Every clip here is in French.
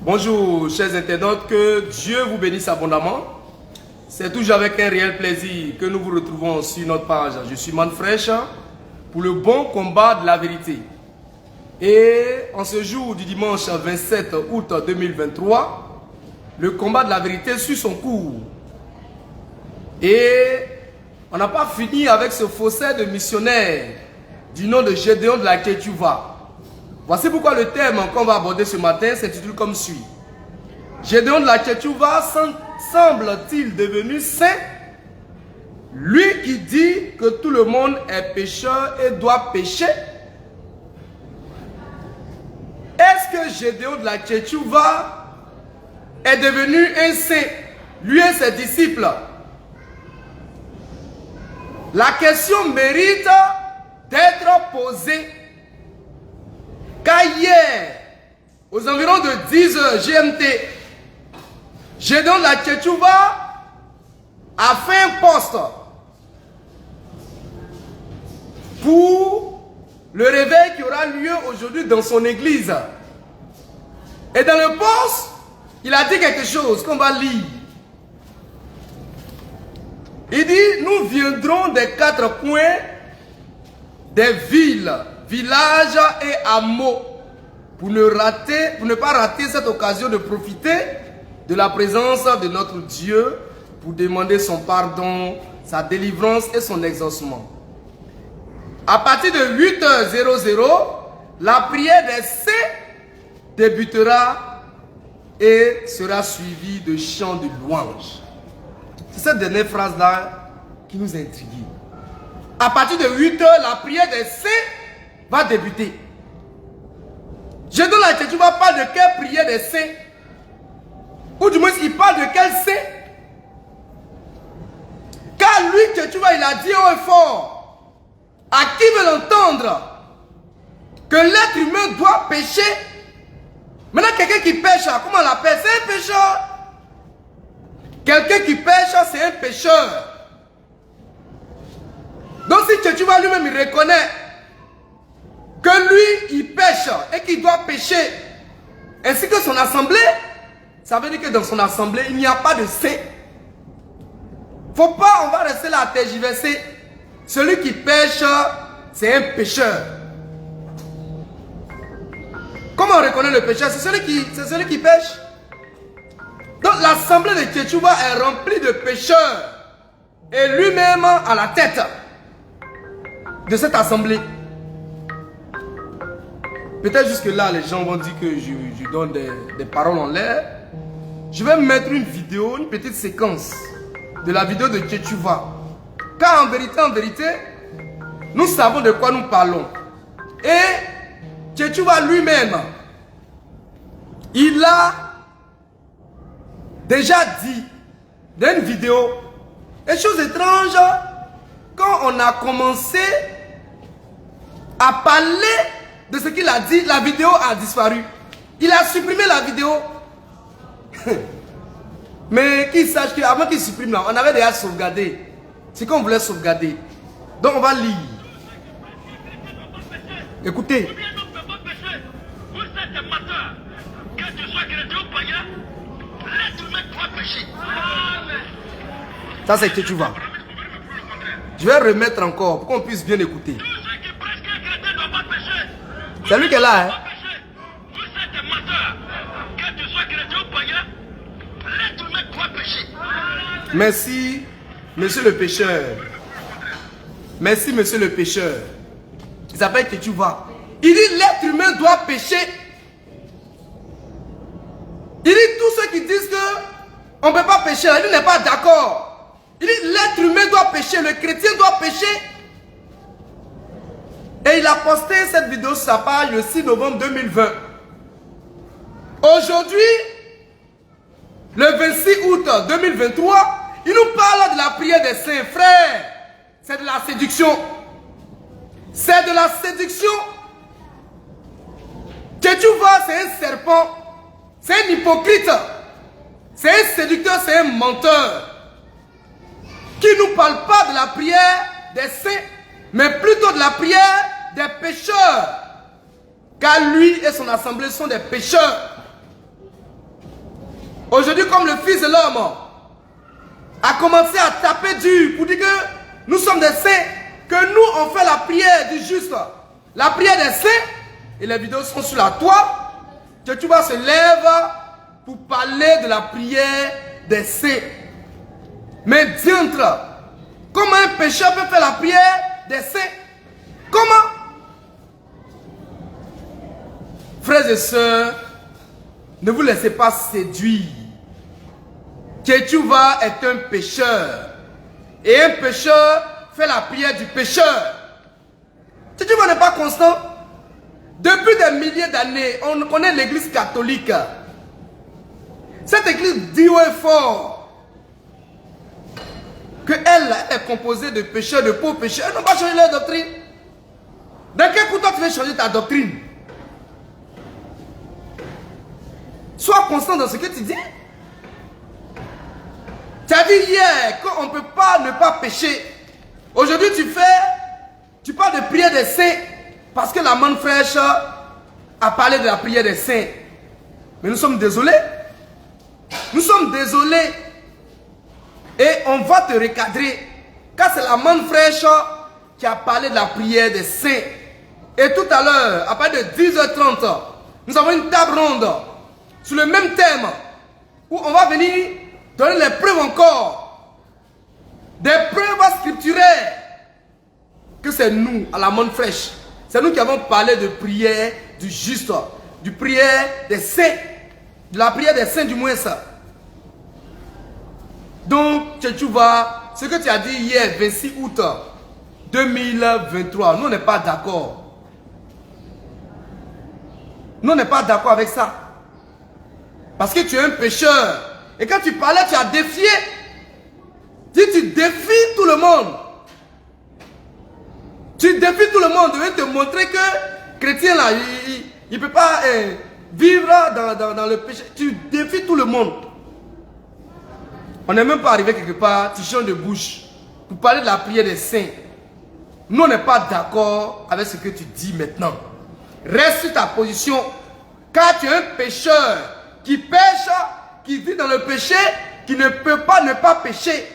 Bonjour chers internautes, que Dieu vous bénisse abondamment. C'est toujours avec un réel plaisir que nous vous retrouvons sur notre page. Je suis Manfresh pour le bon combat de la vérité. Et en ce jour du dimanche 27 août 2023, le combat de la vérité suit son cours. Et on n'a pas fini avec ce faussaire de missionnaire du nom de Gédéon de la Kétuva. Voici pourquoi le thème qu'on va aborder ce matin s'intitule comme suit. Gédéon de la Kétuva semble-t-il devenu saint? Lui qui dit que tout le monde est pécheur et doit pécher. Est-ce que Gédéon de la Kétuva est devenu un saint, lui et ses disciples? La question mérite d'être posée. Car hier, aux environs de 10 h GMT, Gédéon de la Kétuva a fait un poste pour le réveil qui aura lieu aujourd'hui dans son église. Et dans le poste, il a dit quelque chose qu'on va lire. Il dit, nous viendrons des 4 coins des villes, villages et hameaux pour ne pas rater cette occasion de profiter de la présence de notre Dieu pour demander son pardon, sa délivrance et son exaucement. À partir de 8 h 00, la prière des saints débutera et sera suivie de chants de louange. C'est cette dernière phrase-là qui nous intrigue. À partir de 8 h, la prière des saints va débuter. Gédéon de la Kétuva parle de quelle prière des saints? Ou du moins, il parle de quel saint? Car lui, Kétuva, il a dit haut et fort, à qui veut l'entendre, que l'être humain doit pécher. Maintenant, quelqu'un qui pêche, comment on l'appelle? C'est un pécheur. Quelqu'un qui pêche, c'est un pécheur. Donc si Kétuva lui-même, il reconnaît que lui, il pêche et qu'il doit pécher, ainsi que son assemblée, ça veut dire que dans son assemblée, il n'y a pas de saint. Faut pas, on va rester là à tergiverser. Celui qui pêche, c'est un pécheur. Comment on reconnaît le pécheur? C'est celui qui pêche. Donc l'assemblée de Kétuva est remplie de pécheurs. Et lui-même à la tête de cette assemblée. Peut-être jusque là, les gens vont dire que je donne des paroles en l'air. Je vais mettre une vidéo, une petite séquence de la vidéo de Kétuva. Car en vérité, nous savons de quoi nous parlons. Et Kétuva lui-même, il a déjà dit dans une vidéo, et chose étrange, quand on a commencé à parler de ce qu'il a dit, la vidéo a disparu. Il a supprimé la vidéo. Mais qu'il sache qu'avant qu'il supprime là, on avait déjà sauvegardé. C'est qu'on voulait sauvegarder. Donc on va lire. Écoutez. Ça c'est que tu vois. Je vais remettre encore pour qu'on puisse bien écouter. C'est lui qui est là, hein? Merci, monsieur le pécheur. Merci, monsieur le pécheur. Il s'appelle Kétuva. Il dit l'être humain doit pécher. Il dit tous ceux qui disent que on ne peut pas pécher, il n'est pas d'accord. Il dit l'être humain doit pécher, le chrétien doit pécher. Et il a posté cette vidéo sur sa page le 6 novembre 2020. Aujourd'hui, le 26 août 2023, il nous parle de la prière des saints. Frères, c'est de la séduction. C'est de la séduction. Kétuva, c'est un serpent. C'est un hypocrite. C'est un séducteur, c'est un menteur. Qui ne nous parle pas de la prière des saints, mais plutôt de la prière des pécheurs. Car lui et son assemblée sont des pécheurs. Aujourd'hui, comme le Fils de l'homme a commencé à taper dur pour dire que nous sommes des saints, que nous on fait la prière du juste, la prière des saints, et les vidéos seront sur la toile, que tu vas se lever pour parler de la prière des saints. Mais diantre, comment un pécheur peut faire la prière des saints? Comment? Frères et sœurs, ne vous laissez pas séduire. Tchétchouva est un pécheur. Et un pécheur fait la prière du pécheur. Tchétchouva n'est pas constant. Depuis des milliers d'années, on connaît l'église catholique. Cette église dit haut et fort qu'elle est composée de pécheurs, de pauvres pécheurs. Ils n'ont pas changé leur doctrine. Dans quel coup toi tu veux changer ta doctrine? Sois constant dans ce que tu dis. Tu as dit hier qu'on ne peut pas ne pas pécher. Aujourd'hui tu parles de prière des saints parce que la manne fraîche a parlé de la prière des saints. Mais nous sommes désolés. Nous sommes désolés. Et on va te recadrer. Car c'est la manne fraîche qui a parlé de la prière des saints. Et tout à l'heure, à partir de 10h30, nous avons une table ronde sur le même thème où on va venir donner les preuves encore. Des preuves scripturaires que c'est nous, à la manne fraîche. C'est nous qui avons parlé de prière du juste, du prière des saints, de la prière des saints du moins ça. Donc, Tchétchouva, ce que tu as dit hier, 26 août 2023, nous on n'est pas d'accord. Nous on n'est pas d'accord avec ça. Parce que tu es un pécheur. Et quand tu parlais, tu as défié. Tu défies tout le monde. Tu défies tout le monde. Je vais te montrer que chrétien là, il ne peut pas vivre dans le péché. Tu défies tout le monde. On n'est même pas arrivé quelque part, tu changes de bouche pour parler de la prière des saints. Nous, on n'est pas d'accord avec ce que tu dis maintenant. Reste sur ta position, car tu es un pécheur qui pêche, qui vit dans le péché, qui ne peut pas ne pas pécher.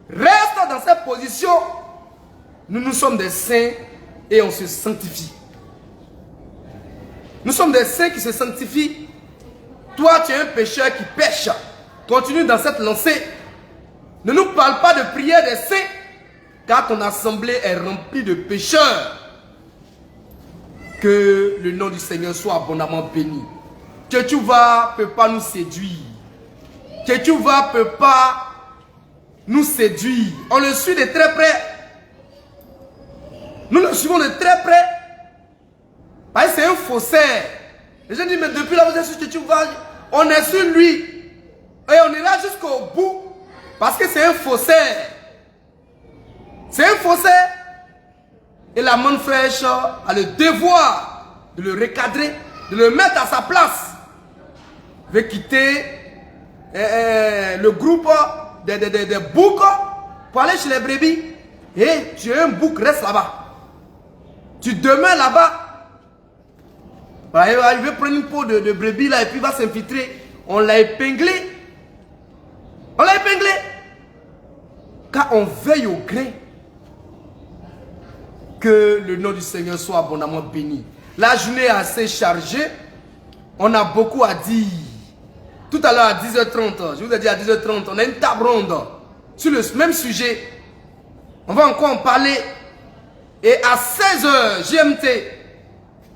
Reste dans cette position. Nous sommes des saints et on se sanctifie. Nous sommes des saints qui se sanctifient. Toi, tu es un pécheur qui pêche. Continue dans cette lancée. Ne nous parle pas de prière des saints, car ton assemblée est remplie de pécheurs. Que le nom du Seigneur soit abondamment béni. Tchétchouva ne peut pas nous séduire. Tchétchouva ne peut pas nous séduire. On le suit de très près. Nous le suivons de très près. Parce que c'est un faussaire. Les gens disent, mais depuis là, vous êtes sur Tchétchouva, on est sur lui. Et on ira jusqu'au bout. Parce que c'est un faussaire. C'est un faussaire. Et la manne fraîche a le devoir de le recadrer, de le mettre à sa place. Il veut quitter le groupe des boucs pour aller chez les brebis. Et tu es un bouc, reste là-bas. Tu demeures là-bas. Il veut prendre une peau de brebis là et puis il va s'infiltrer. On l'a épinglé. On l'a épinglé. Car on veille au grain. Que le nom du Seigneur soit abondamment béni. La journée est assez chargée. On a beaucoup à dire. Tout à l'heure à 10h30, je vous ai dit à 10h30, on a une table ronde sur le même sujet. On va encore en parler. Et à 16h GMT,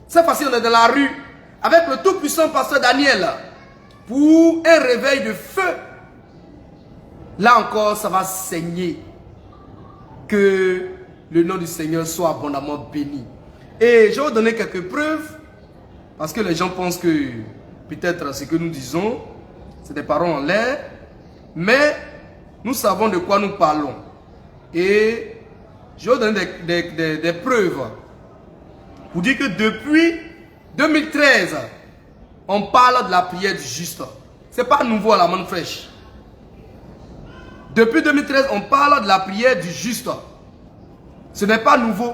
cette fois-ci on est dans la rue avec le tout puissant pasteur Daniel pour un réveil de feu. Là encore, ça va saigner. Que le nom du Seigneur soit abondamment béni. Et je vais vous donner quelques preuves. Parce que les gens pensent que peut-être ce que nous disons, c'est des paroles en l'air. Mais nous savons de quoi nous parlons. Et je vais vous donner des preuves. Pour dire que depuis 2013, on parle de la prière du juste. Ce n'est pas nouveau à la manne fraîche. Depuis 2013, on parle de la prière du juste. Ce n'est pas nouveau.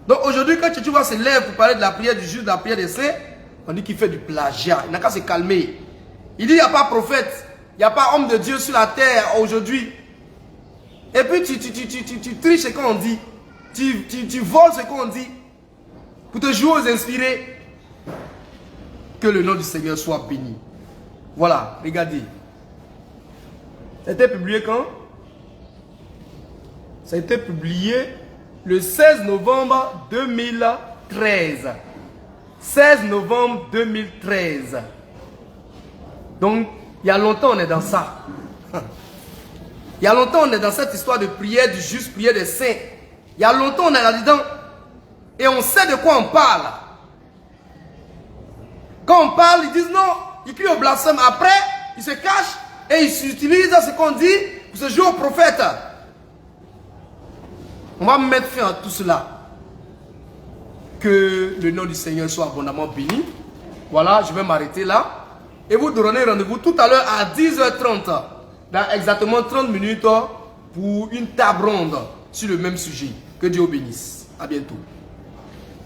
Donc aujourd'hui, quand tu vas se lever pour parler de la prière du juste, de la prière des saints, on dit qu'il fait du plagiat. Il n'a qu'à se calmer. Il dit, il n'y a pas prophète, il n'y a pas homme de Dieu sur la terre aujourd'hui. Et puis tu triches ce qu'on dit. Tu voles ce qu'on dit. Pour te jouer aux inspirés. Que le nom du Seigneur soit béni. Voilà, regardez. C'était publié quand? Ça a été publié le 16 novembre 2013. 16 novembre 2013. Donc, il y a longtemps on est dans ça. Il y a longtemps on est dans cette histoire de prière du juste, prière des saints. Il y a longtemps on est là-dedans. Et on sait de quoi on parle. Quand on parle, ils disent non. Ils crient au blasphème. Après, ils se cachent et ils utilisent ce qu'on dit pour se jouer au prophète. On va mettre fin à tout cela. Que le nom du Seigneur soit abondamment béni. Voilà, je vais m'arrêter là. Et vous donner rendez-vous tout à l'heure à 10h30. Dans exactement 30 minutes pour une table ronde sur le même sujet. Que Dieu vous bénisse. À bientôt.